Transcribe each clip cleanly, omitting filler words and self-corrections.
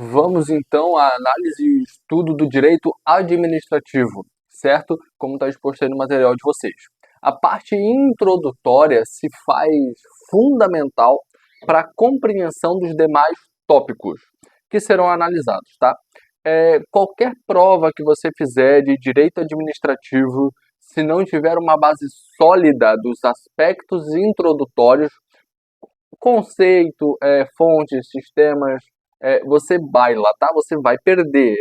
Vamos então à análise e estudo do direito administrativo, certo? Como está exposto aí no material de vocês. A parte introdutória se faz fundamental para a compreensão dos demais tópicos que serão analisados, tá? Qualquer prova que você fizer de direito administrativo, se não tiver uma base sólida dos aspectos introdutórios, conceito, fontes, sistemas, você baila, tá? Você vai perder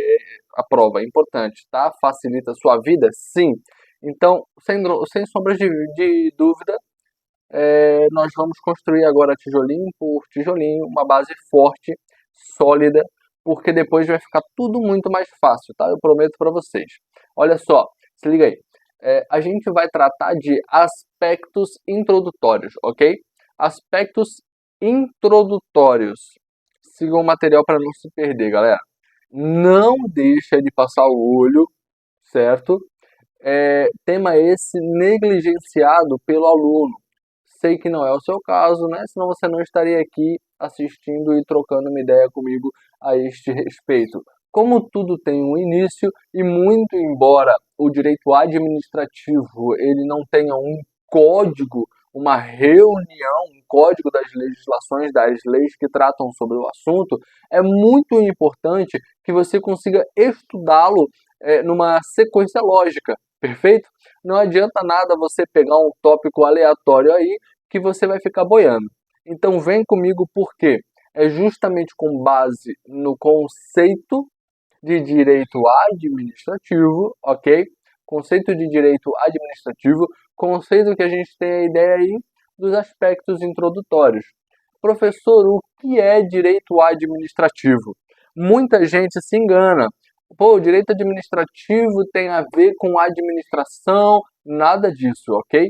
a prova, é importante, tá? Facilita a sua vida? Sim. Então, sem sombras de dúvida, nós vamos construir agora tijolinho por tijolinho, uma base forte, sólida, porque depois vai ficar tudo muito mais fácil, tá? Eu prometo para vocês. Olha só, se liga aí. A gente vai tratar de aspectos introdutórios, ok? Aspectos introdutórios. Sigam o material para não se perder, galera. Não deixa de passar o olho, certo? Tema esse negligenciado pelo aluno. Sei que não é o seu caso, né? Senão você não estaria aqui assistindo e trocando uma ideia comigo a este respeito. Como tudo tem um início, e muito embora o direito administrativo ele não tenha um código, uma reunião, um código das legislações, das leis que tratam sobre o assunto, é muito importante que você consiga estudá-lo numa sequência lógica, perfeito? Não adianta nada você pegar um tópico aleatório aí que você vai ficar boiando. Então vem comigo porque é justamente com base no conceito de direito administrativo, ok? Conceito de direito administrativo, conceito que a gente tem a ideia aí dos aspectos introdutórios. Professor, o que é direito administrativo? Muita gente se engana. Pô, o direito administrativo tem a ver com administração, nada disso, ok?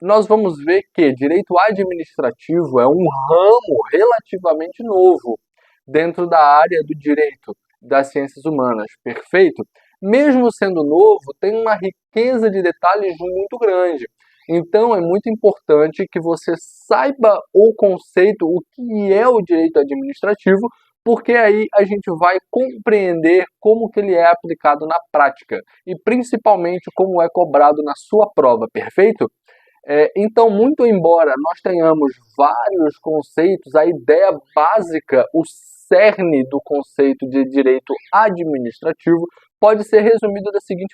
Nós vamos ver que direito administrativo é um ramo relativamente novo dentro da área do direito das ciências humanas, perfeito? Mesmo sendo novo, tem uma riqueza de detalhes muito grande. Então é muito importante que você saiba o conceito, o que é o direito administrativo, porque aí a gente vai compreender como que ele é aplicado na prática e principalmente como é cobrado na sua prova, perfeito? Então, muito embora nós tenhamos vários conceitos, a ideia básica, o cerne do conceito de direito administrativo pode ser resumido da seguinte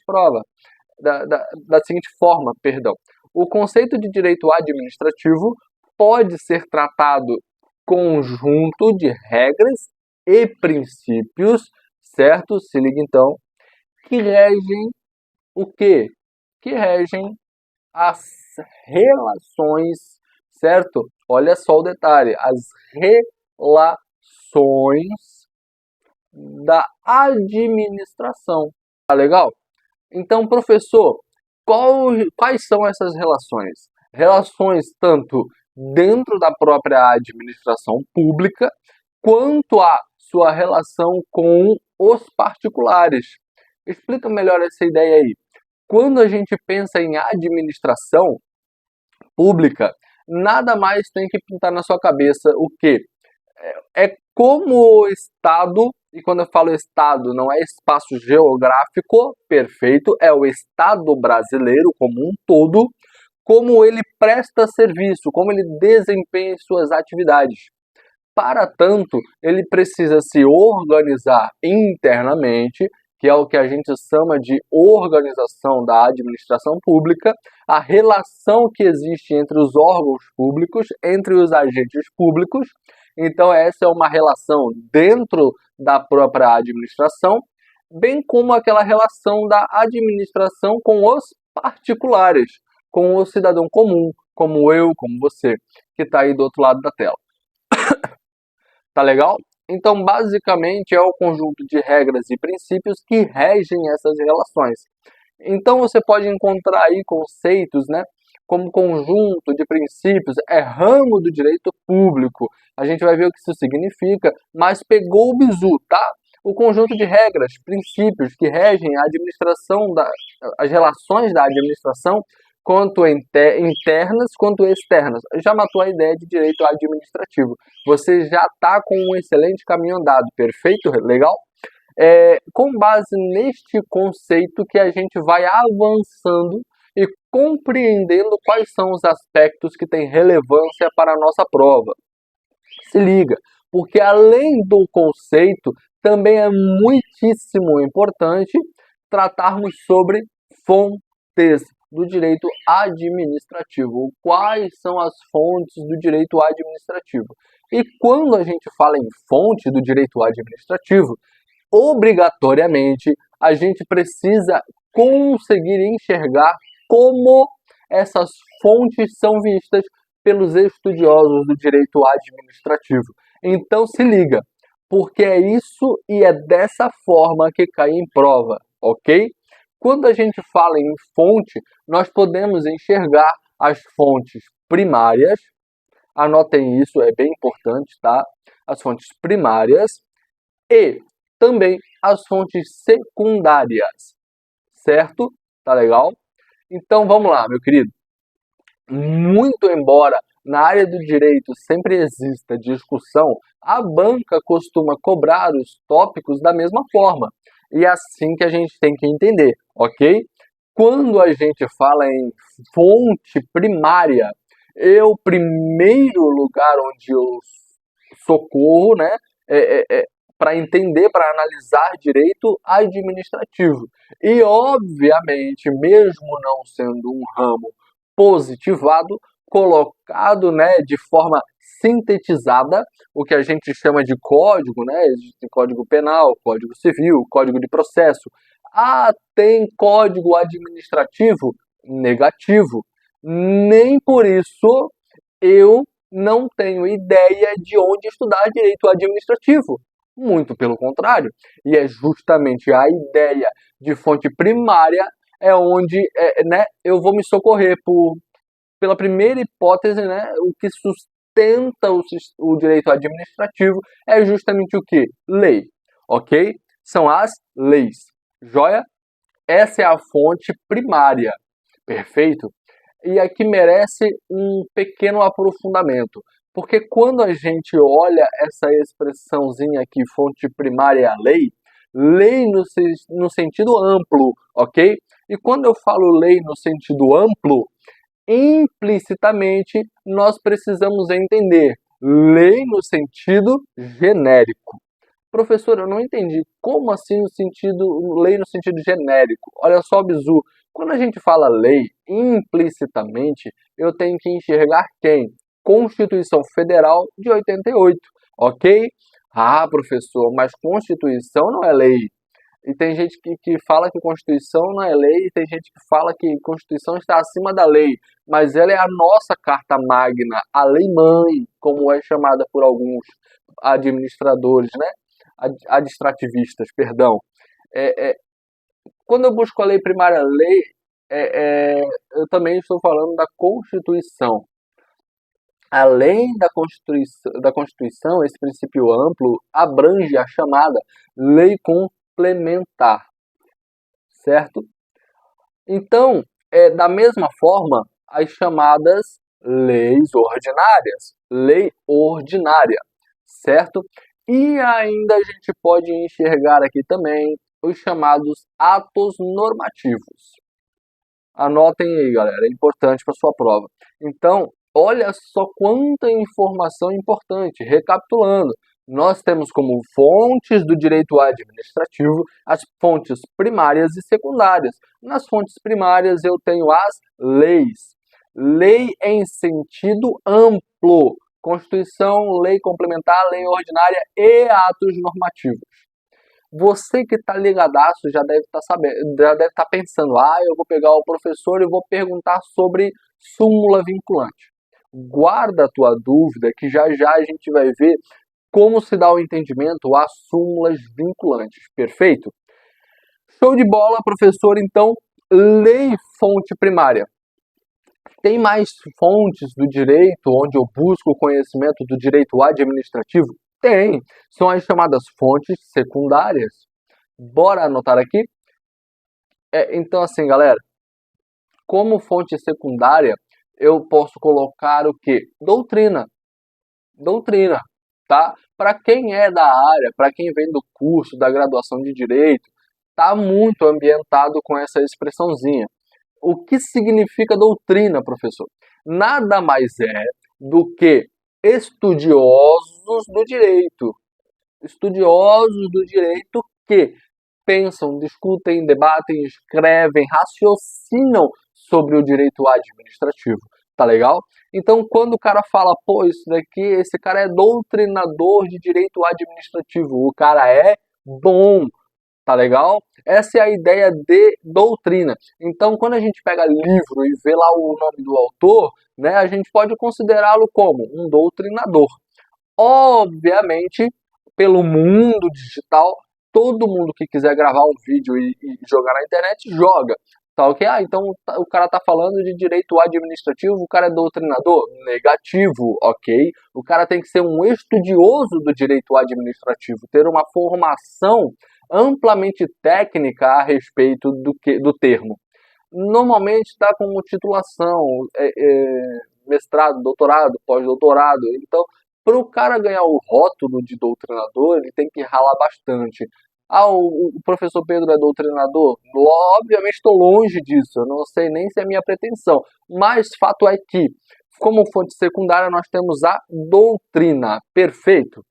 da seguinte forma, perdão. O conceito de direito administrativo pode ser tratado conjunto de regras e princípios, certo? Se liga então, que regem o quê? Que regem as relações, certo? Olha só o detalhe, as relações da administração. Tá legal? Então, professor, quais são essas relações? Relações tanto dentro da própria administração pública, quanto a sua relação com os particulares. Explica melhor essa ideia aí. Quando a gente pensa em administração pública, nada mais tem que pintar na sua cabeça o que é como o Estado, e quando eu falo Estado, não é espaço geográfico, perfeito, é o Estado brasileiro como um todo, como ele presta serviço, como ele desempenha suas atividades. Para tanto, ele precisa se organizar internamente, que é o que a gente chama de organização da administração pública, a relação que existe entre os órgãos públicos, entre os agentes públicos. Então, essa é uma relação dentro da própria administração, bem como aquela relação da administração com os particulares, com o cidadão comum, como eu, como você, que está aí do outro lado da tela. Tá legal? Então, basicamente, é o conjunto de regras e princípios que regem essas relações. Então, você pode encontrar aí conceitos, né, como conjunto de princípios, é ramo do direito público. A gente vai ver o que isso significa, mas pegou o bizu, tá? O conjunto de regras, princípios que regem a administração, as relações da administração quanto internas quanto externas. Já matou a ideia de direito administrativo. Você já está com um excelente caminho andado, perfeito? Legal? Com base neste conceito que a gente vai avançando e compreendendo quais são os aspectos que têm relevância para a nossa prova. Se liga, porque além do conceito, também é muitíssimo importante tratarmos sobre fontes do direito administrativo. Quais são as fontes do direito administrativo? E quando a gente fala em fonte do direito administrativo, obrigatoriamente a gente precisa conseguir enxergar como essas fontes são vistas pelos estudiosos do direito administrativo. Então se liga, porque é isso e é dessa forma que cai em prova, ok? Quando a gente fala em fonte, nós podemos enxergar as fontes primárias, anotem isso, é bem importante, tá? As fontes primárias e também as fontes secundárias, certo? Tá legal? Então vamos lá, meu querido. Muito embora na área do direito sempre exista discussão, a banca costuma cobrar os tópicos da mesma forma. E é assim que a gente tem que entender, ok? Quando a gente fala em fonte primária, o primeiro lugar onde eu socorro, né, para entender, para analisar direito administrativo. E, obviamente, mesmo não sendo um ramo positivado, colocado, né, de forma sintetizada, o que a gente chama de código, né, de código penal, código civil, código de processo. Tem código administrativo negativo. Nem por isso eu não tenho ideia de onde estudar direito administrativo. Muito pelo contrário. E é justamente a ideia de fonte primária é onde né, eu vou me socorrer pela primeira hipótese, né, o que sustenta o direito administrativo é justamente o que? Lei. Ok? São as leis. Joia? Essa é a fonte primária. Perfeito? E aqui merece um pequeno aprofundamento, porque quando a gente olha essa expressãozinha aqui, fonte primária é a lei, lei no sentido amplo, ok? E quando eu falo lei no sentido amplo, implicitamente nós precisamos entender lei no sentido genérico. Professor, eu não entendi. Como assim lei no sentido genérico? Olha só, Bizu, quando a gente fala lei, implicitamente, eu tenho que enxergar quem? Constituição Federal de 88, ok? Ah, professor, mas Constituição não é lei. E tem gente que fala que Constituição não é lei, e tem gente que fala que Constituição está acima da lei, mas ela é a nossa carta magna, a lei-mãe, como é chamada por alguns administradores, né? Adstrativistas, perdão. Quando eu busco a lei primária, eu também estou falando da Constituição. Além da Constituição, esse princípio amplo abrange a chamada lei complementar, certo? Então, da mesma forma, as chamadas leis ordinárias, lei ordinária, certo? E ainda a gente pode enxergar aqui também os chamados atos normativos. Anotem aí, galera, é importante para sua prova. Então, olha só quanta informação importante. Recapitulando, nós temos como fontes do direito administrativo as fontes primárias e secundárias. Nas fontes primárias eu tenho as leis. Lei em sentido amplo. Constituição, lei complementar, lei ordinária e atos normativos. Você que está ligadaço já deve estar sabendo, já deve estar pensando, eu vou pegar o professor e vou perguntar sobre súmula vinculante. Guarda a tua dúvida que já já a gente vai ver como se dá o entendimento a súmulas vinculantes. Perfeito? Show de bola, professor. Então, lei fonte primária. Tem mais fontes do direito onde eu busco o conhecimento do direito administrativo? Tem. São as chamadas fontes secundárias. Bora anotar aqui? Então, assim, galera, Como fonte secundária, eu posso colocar o quê? Doutrina. Doutrina, tá? Para quem é da área, para quem vem do curso, da graduação de Direito, tá muito ambientado com essa expressãozinha. O que significa doutrina, professor? Nada mais é do que estudiosos do direito. Estudiosos do direito que pensam, discutem, debatem, escrevem, raciocinam sobre o direito administrativo. Tá legal? Então, quando o cara fala, pô, isso daqui, esse cara é doutrinador de direito administrativo, o cara é bom, tá legal? Essa é a ideia de doutrina. Então, quando a gente pega livro e vê lá o nome do autor, né, a gente pode considerá-lo como um doutrinador. Obviamente, pelo mundo digital, todo mundo que quiser gravar um vídeo e jogar na internet, joga. Tá ok? Ah, então o cara tá falando de direito administrativo, o cara é doutrinador? Negativo, ok? O cara tem que ser um estudioso do direito administrativo, ter uma formação amplamente técnica a respeito do termo. Normalmente está com titulação, mestrado, doutorado, pós-doutorado. Então, para o cara ganhar o rótulo de doutrinador, ele tem que ralar bastante. Ah, o professor Pedro é doutrinador? Obviamente estou longe disso, eu não sei nem se é minha pretensão. Mas fato é que, como fonte secundária, nós temos a doutrina. Perfeito?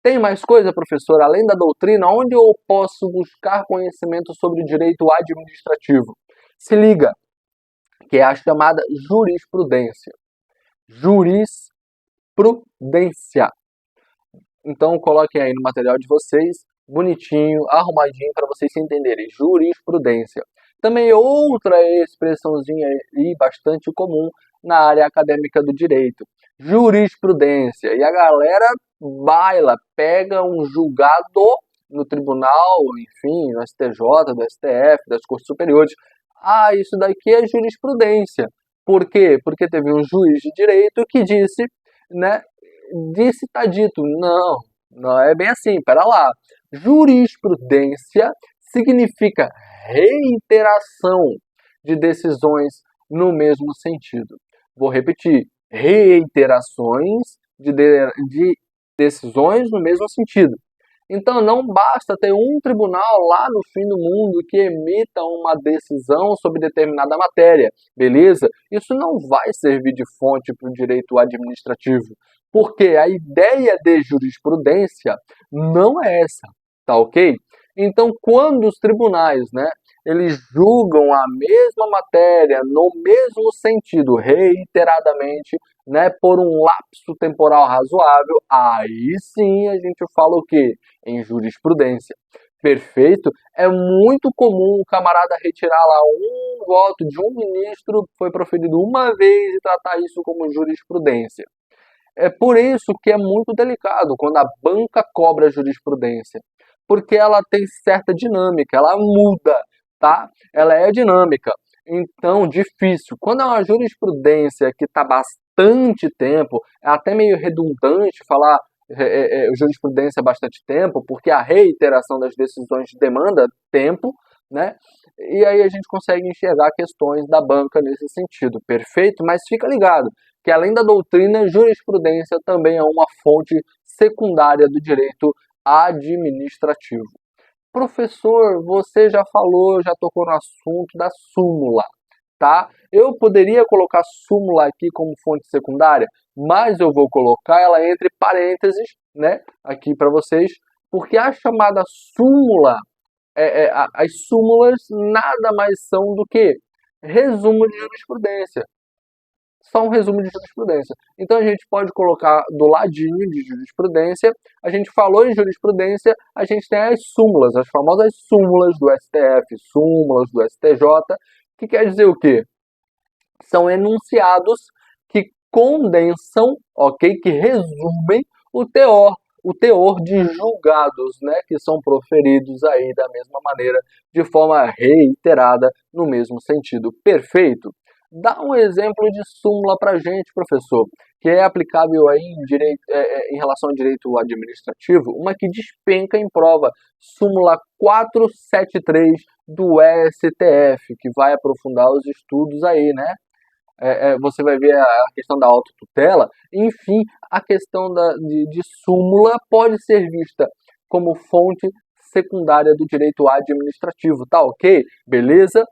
Tem mais coisa, professor, além da doutrina, onde eu posso buscar conhecimento sobre o direito administrativo? Se liga, que é a chamada jurisprudência. Jurisprudência. Então, coloquem aí no material de vocês, bonitinho, arrumadinho, para vocês se entenderem. Jurisprudência. Também outra expressãozinha aí bastante comum na área acadêmica do direito. Jurisprudência. E a galera baila, pega um julgado no tribunal, enfim, no STJ, do STF, das Cortes Superiores. Ah, isso daqui é jurisprudência. Por quê? Porque teve um juiz de direito que disse, né, disse tá dito. Não, não é bem assim, pera lá. Jurisprudência significa reiteração de decisões no mesmo sentido. Vou repetir, reiterações de decisões no mesmo sentido. Então não basta ter um tribunal lá no fim do mundo que emita uma decisão sobre determinada matéria, beleza? Isso não vai servir de fonte para o direito administrativo, porque a ideia de jurisprudência não é essa, tá ok? Então quando os tribunais, né, eles julgam a mesma matéria no mesmo sentido, reiteradamente, né, por um lapso temporal razoável, aí sim a gente fala o quê? Em jurisprudência. Perfeito? É muito comum o camarada retirar lá um voto de um ministro que foi proferido uma vez e tratar isso como jurisprudência. É por isso que é muito delicado quando a banca cobra a jurisprudência, porque ela tem certa dinâmica, ela muda, tá? Ela é dinâmica. Então, difícil. Quando é uma jurisprudência que está bastante tempo, é até meio redundante falar jurisprudência há bastante tempo, porque a reiteração das decisões demanda tempo, né? E aí a gente consegue enxergar questões da banca nesse sentido. Perfeito? Mas fica ligado que além da doutrina, jurisprudência também é uma fonte secundária do direito administrativo. Professor, você já falou, já tocou no assunto da súmula, tá? Eu poderia colocar súmula aqui como fonte secundária, mas eu vou colocar ela entre parênteses, né, aqui para vocês, porque a chamada súmula, as súmulas nada mais são do que resumo de jurisprudência. Só um resumo de jurisprudência. Então a gente pode colocar do ladinho de jurisprudência, a gente falou em jurisprudência, a gente tem as súmulas, as famosas súmulas do STF, súmulas do STJ, que quer dizer o quê? São enunciados que condensam, ok, que resumem o teor de julgados, né, que são proferidos aí da mesma maneira, de forma reiterada, no mesmo sentido. Perfeito? Dá um exemplo de súmula para a gente, professor, que é aplicável aí em relação ao direito administrativo, uma que despenca em prova, súmula 473 do STF, que vai aprofundar os estudos aí, né? Você vai ver a questão da autotutela, enfim, a questão de súmula pode ser vista como fonte secundária do direito administrativo, tá ok? Beleza?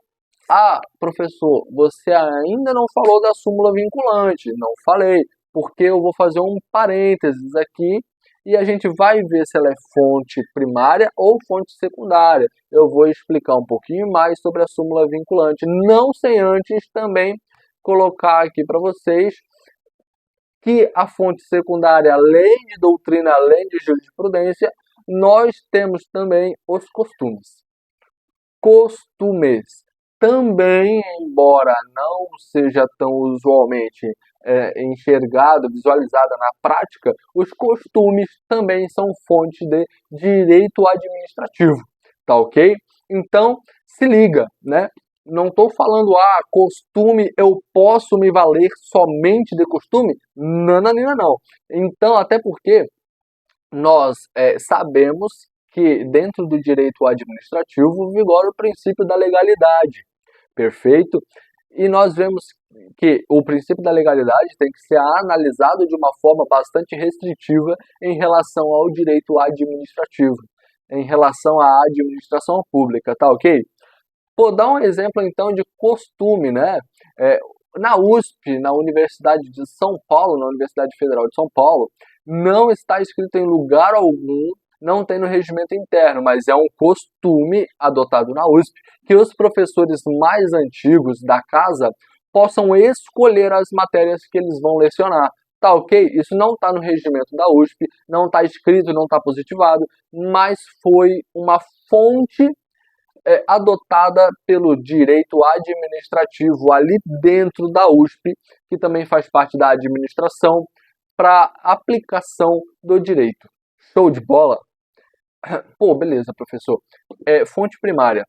Ah, professor, você ainda não falou da súmula vinculante. Não falei, porque eu vou fazer um parênteses aqui e a gente vai ver se ela é fonte primária ou fonte secundária. Eu vou explicar um pouquinho mais sobre a súmula vinculante, não sem antes também colocar aqui para vocês que a fonte secundária, além de doutrina, além de jurisprudência, nós temos também os costumes. Costumes. Também, embora não seja tão usualmente enxergado, visualizada na prática, os costumes também são fonte de direito administrativo, tá ok? Então, se liga, né? Não estou falando, costume, eu posso me valer somente de costume? Não, não, não, não. Então, até porque nós sabemos que dentro do direito administrativo vigora o princípio da legalidade, perfeito? E nós vemos que o princípio da legalidade tem que ser analisado de uma forma bastante restritiva em relação ao direito administrativo, em relação à administração pública, tá ok? Vou dar um exemplo então de costume, né? Na USP, na Universidade de São Paulo, na Universidade Federal de São Paulo, não está escrito em lugar algum, não tem no regimento interno, mas é um costume adotado na USP que os professores mais antigos da casa possam escolher as matérias que eles vão lecionar. Tá ok? Isso não está no regimento da USP, não está escrito, não está positivado, mas foi uma fonte adotada pelo direito administrativo ali dentro da USP, que também faz parte da administração, para aplicação do direito. Show de bola? Pô, beleza, professor. Fonte primária,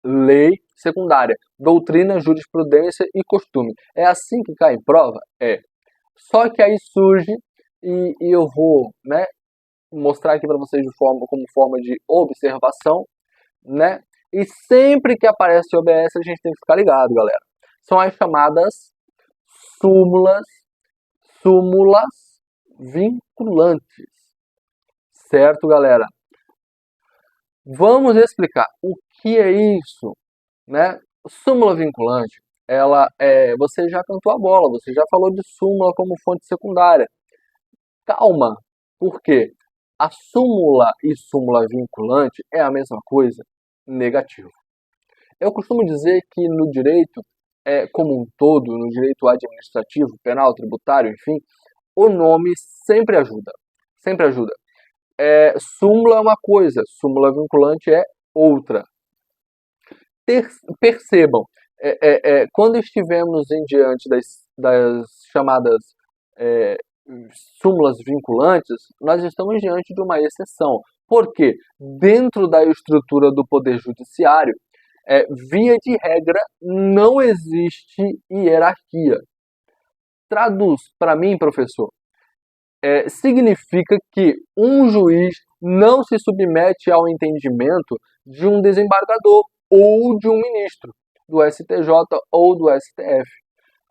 lei secundária, doutrina, jurisprudência e costume. É assim que cai em prova? Só que aí surge, e eu vou mostrar aqui para vocês como forma de observação, né? E sempre que aparece OBS, a gente tem que ficar ligado, galera. São as chamadas súmulas vinculantes. Certo, galera? Vamos explicar o que é isso, né? Súmula vinculante, você já cantou a bola, você já falou de súmula como fonte secundária. Calma, por quê? A súmula e súmula vinculante é a mesma coisa? Negativo. Eu costumo dizer que no direito como um todo, no direito administrativo, penal, tributário, enfim, o nome sempre ajuda. Sempre ajuda. Súmula é uma coisa, súmula vinculante é outra. Percebam, quando estivemos em diante das chamadas súmulas vinculantes, nós estamos diante de uma exceção. Porque dentro da estrutura do Poder Judiciário, via de regra, não existe hierarquia. Traduz para mim, professor, significa que um juiz não se submete ao entendimento de um desembargador ou de um ministro do STJ ou do STF.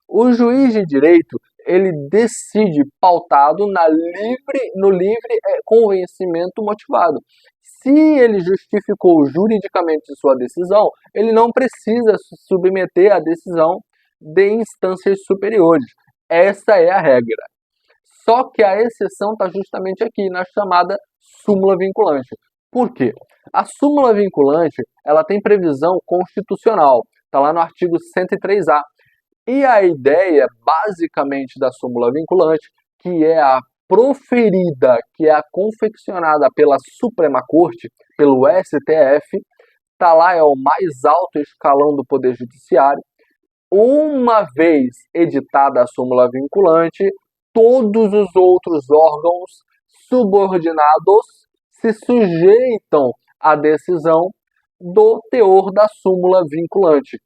O juiz de direito, ele decide pautado no livre convencimento motivado. Se ele justificou juridicamente sua decisão, ele não precisa se submeter à decisão de instâncias superiores. Essa é a regra. Só que a exceção está justamente aqui, na chamada súmula vinculante. Por quê? A súmula vinculante, ela tem previsão constitucional. Está lá no artigo 103A. E a ideia, basicamente, da súmula vinculante, que é a proferida, que é a confeccionada pela Suprema Corte, pelo STF, está lá, é o mais alto escalão do Poder Judiciário. Uma vez editada a súmula vinculante, todos os outros órgãos subordinados se sujeitam à decisão do teor da súmula vinculante.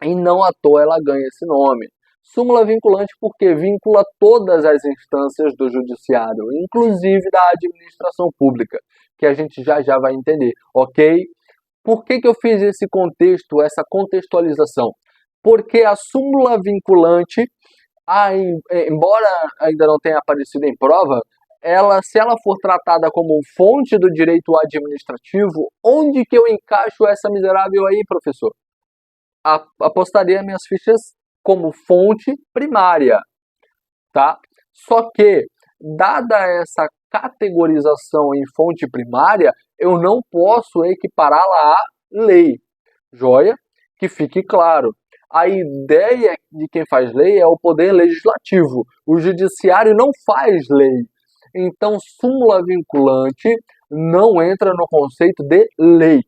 E não à toa ela ganha esse nome. Súmula vinculante porque vincula todas as instâncias do judiciário, inclusive da administração pública, que a gente já vai entender, ok? Por que eu fiz esse contexto, essa contextualização? Porque a súmula vinculante, embora ainda não tenha aparecido em prova, se ela for tratada como fonte do direito administrativo, onde que eu encaixo essa miserável aí, professor? Apostaria minhas fichas como fonte primária, tá? Só que, dada essa categorização em fonte primária, eu não posso equipará-la à lei, joia? Que fique claro. A ideia de quem faz lei é o poder legislativo. O judiciário não faz lei. Então, súmula vinculante não entra no conceito de lei.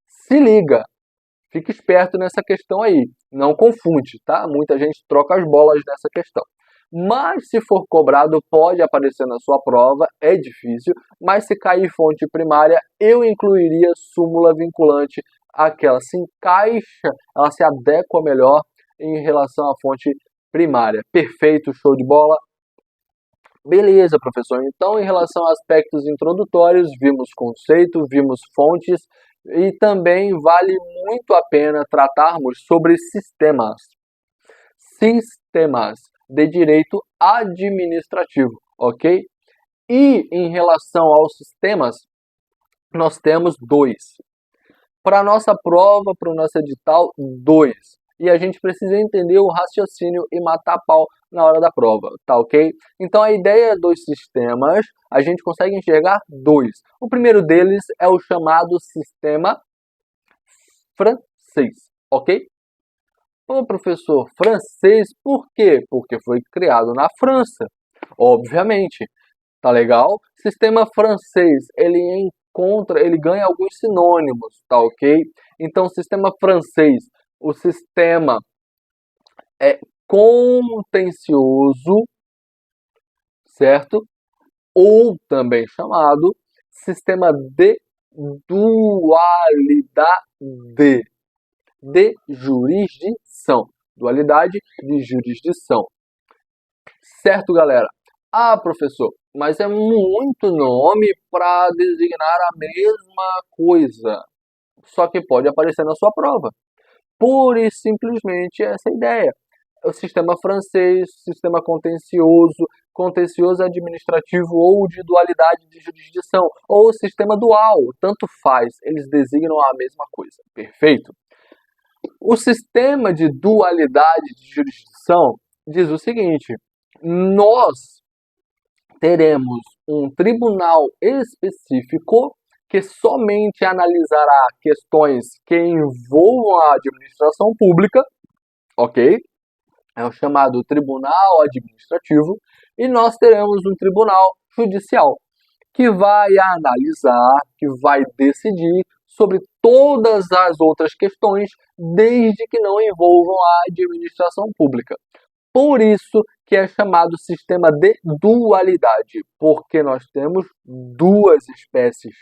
Se liga, fique esperto nessa questão aí. Não confunde, tá? Muita gente troca as bolas nessa questão. Mas se for cobrado, pode aparecer na sua prova, é difícil, mas se cair fonte primária, eu incluiria súmula vinculante, aquela se encaixa, ela se adequa melhor em relação à fonte primária. Perfeito, show de bola? Beleza, professor. Então, em relação a aspectos introdutórios, vimos conceito, vimos fontes, e também vale muito a pena tratarmos sobre sistemas. Sistemas de direito administrativo, ok? E em relação aos sistemas, nós temos dois. Para a nossa prova, para o nosso edital, dois. E a gente precisa entender o raciocínio e matar pau na hora da prova, tá ok? Então a ideia dos sistemas, a gente consegue enxergar dois. O primeiro deles é o chamado sistema francês, ok? Ô, professor, francês, por quê? Porque foi criado na França, obviamente. Tá legal? Sistema francês, ele ganha alguns sinônimos, tá ok? Então, sistema francês, o sistema é contencioso, certo? Ou também chamado sistema de dualidade de jurisdição. Dualidade de jurisdição. Certo, galera? Ah, professor, mas é muito nome para designar a mesma coisa. Só que pode aparecer na sua prova. Pura e simplesmente essa ideia. O sistema francês, sistema contencioso, contencioso administrativo ou de dualidade de jurisdição, ou o sistema dual, tanto faz, eles designam a mesma coisa. Perfeito? O sistema de dualidade de jurisdição diz o seguinte: nós teremos um tribunal específico que somente analisará questões que envolvam a administração pública, ok? É o chamado tribunal administrativo, e nós teremos um tribunal judicial que vai analisar, que vai decidir sobre todas as outras questões, desde que não envolvam a administração pública. Por isso que é chamado sistema de dualidade, porque nós temos duas espécies,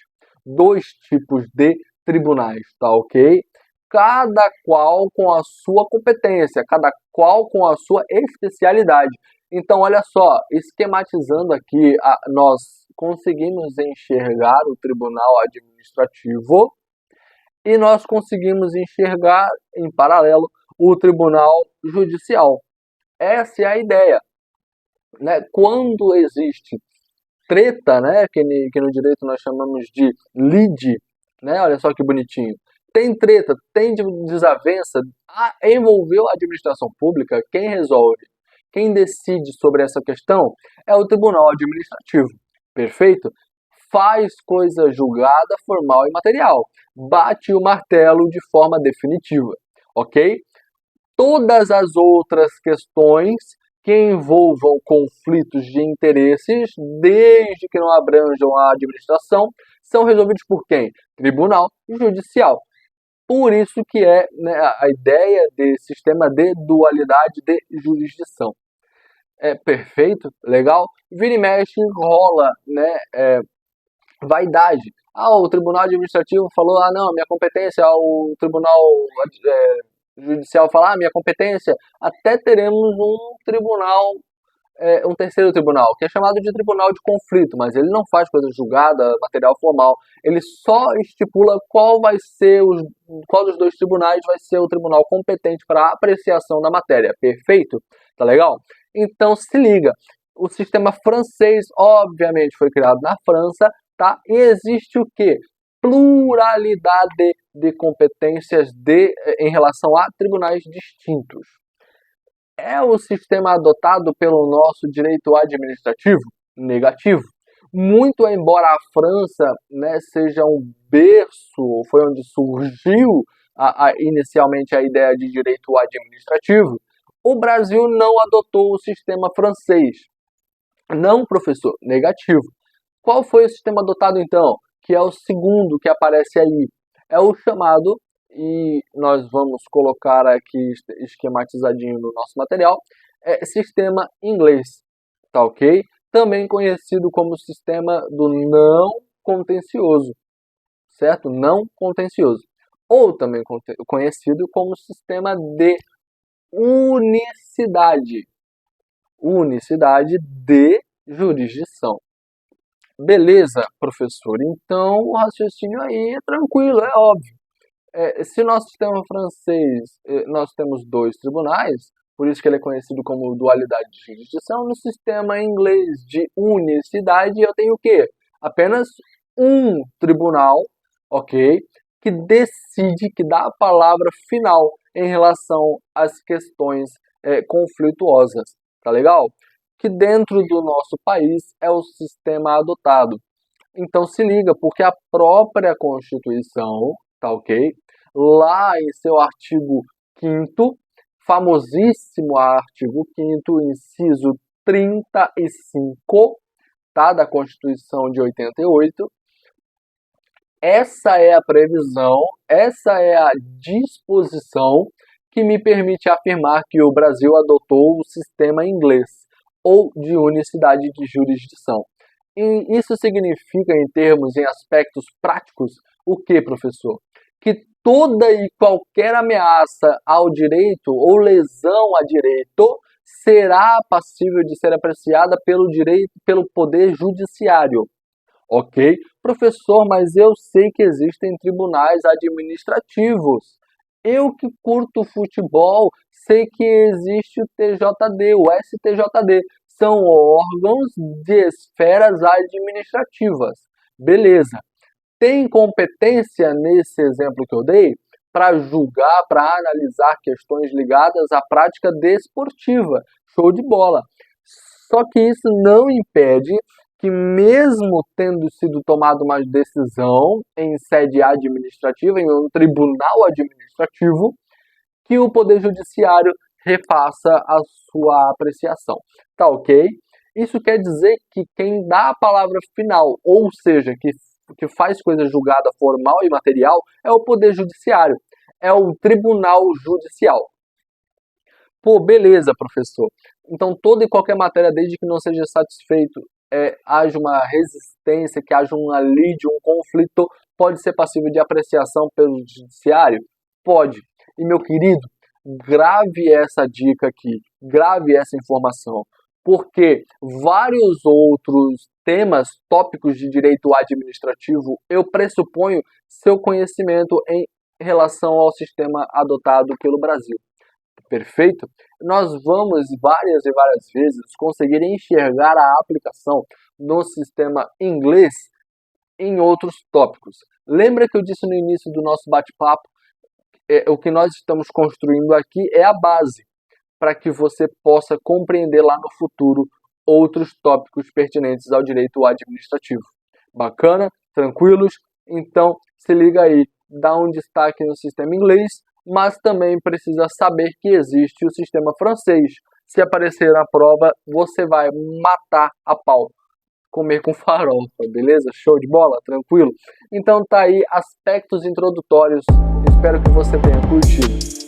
dois tipos de tribunais, tá ok? Cada qual com a sua competência, cada qual com a sua especialidade. Então, olha só, esquematizando aqui, nós conseguimos enxergar o tribunal administrativo e nós conseguimos enxergar, em paralelo, o tribunal judicial. Essa é a ideia, né? Quando existe treta, né, que no direito nós chamamos de lide, né? Olha só que bonitinho. Tem treta, tem desavença, envolveu a administração pública, quem resolve, quem decide sobre essa questão é o tribunal administrativo. Perfeito? Faz coisa julgada, formal e material. Bate o martelo de forma definitiva, ok? Todas as outras questões que envolvam conflitos de interesses, desde que não abranjam a administração, são resolvidos por quem? Tribunal Judicial. Por isso que é, né, a ideia de sistema de dualidade de jurisdição. É perfeito, legal? Vira e mexe, rola, né, vaidade. O Tribunal Administrativo falou, não, minha competência é o Tribunal judicial fala, minha competência, até teremos um tribunal, um terceiro tribunal, que é chamado de tribunal de conflito, mas ele não faz coisa julgada, material formal, ele só estipula qual dos dois tribunais vai ser o tribunal competente para a apreciação da matéria, perfeito? Tá legal? Então se liga, o sistema francês, obviamente, foi criado na França, tá? E existe o quê? Pluralidade de competências em relação a tribunais distintos. É o sistema adotado pelo nosso direito administrativo? Negativo. Muito embora a França, né, seja um berço, foi onde surgiu inicialmente a ideia de direito administrativo, o Brasil não adotou o sistema francês. Não, professor, negativo. Qual foi o sistema adotado então? Que é o segundo que aparece aí. É o chamado, e nós vamos colocar aqui esquematizadinho no nosso material, sistema inglês, tá ok? Também conhecido como sistema do não contencioso, certo? Não contencioso. Ou também conhecido como sistema de unicidade. Unicidade de jurisdição. Beleza, professor. Então o raciocínio aí é tranquilo, é óbvio. Se no nosso sistema francês nós temos dois tribunais, por isso que ele é conhecido como dualidade de jurisdição, no sistema inglês de unicidade eu tenho o quê? Apenas um tribunal, ok? Que decide, que dá a palavra final em relação às questões conflituosas, tá legal? Que dentro do nosso país é o sistema adotado. Então se liga, porque a própria Constituição, tá ok? Lá em seu artigo 5º, famosíssimo artigo 5º, inciso 35, tá? Da Constituição de 88, essa é a previsão, essa é a disposição que me permite afirmar que o Brasil adotou o sistema inglês, ou de unicidade de jurisdição. E isso significa, em aspectos práticos, o que, professor? Que toda e qualquer ameaça ao direito ou lesão a direito será passível de ser apreciada pelo poder judiciário. Ok? Professor, mas eu sei que existem tribunais administrativos. Eu que curto futebol, sei que existe o TJD, o STJD. São órgãos de esferas administrativas. Beleza. Tem competência nesse exemplo que eu dei para julgar, para analisar questões ligadas à prática desportiva. Show de bola. Só que isso não impede que, mesmo tendo sido tomada uma decisão em sede administrativa, em um tribunal administrativo, que o Poder Judiciário refaça a sua apreciação. Tá ok? Isso quer dizer que quem dá a palavra final, ou seja, que faz coisa julgada formal e material, é o Poder Judiciário, é o Tribunal Judicial. Pô, beleza, professor. Então, toda e qualquer matéria, desde que não seja satisfeito, haja uma resistência, que haja um lide, um conflito, pode ser passível de apreciação pelo Judiciário? Pode. E, meu querido, grave essa dica aqui, grave essa informação, porque vários outros temas, tópicos de direito administrativo, eu pressuponho seu conhecimento em relação ao sistema adotado pelo Brasil. Perfeito? Nós vamos várias e várias vezes conseguir enxergar a aplicação no sistema inglês em outros tópicos. Lembra que eu disse no início do nosso bate-papo? O que nós estamos construindo aqui é a base para que você possa compreender lá no futuro outros tópicos pertinentes ao direito administrativo. Bacana? Tranquilos? Então, se liga aí, dá um destaque no sistema inglês, mas também precisa saber que existe o sistema francês. Se aparecer na prova, você vai matar a pau. Comer com farofa, beleza? Show de bola? Tranquilo? Então tá aí aspectos introdutórios. Espero que você tenha curtido.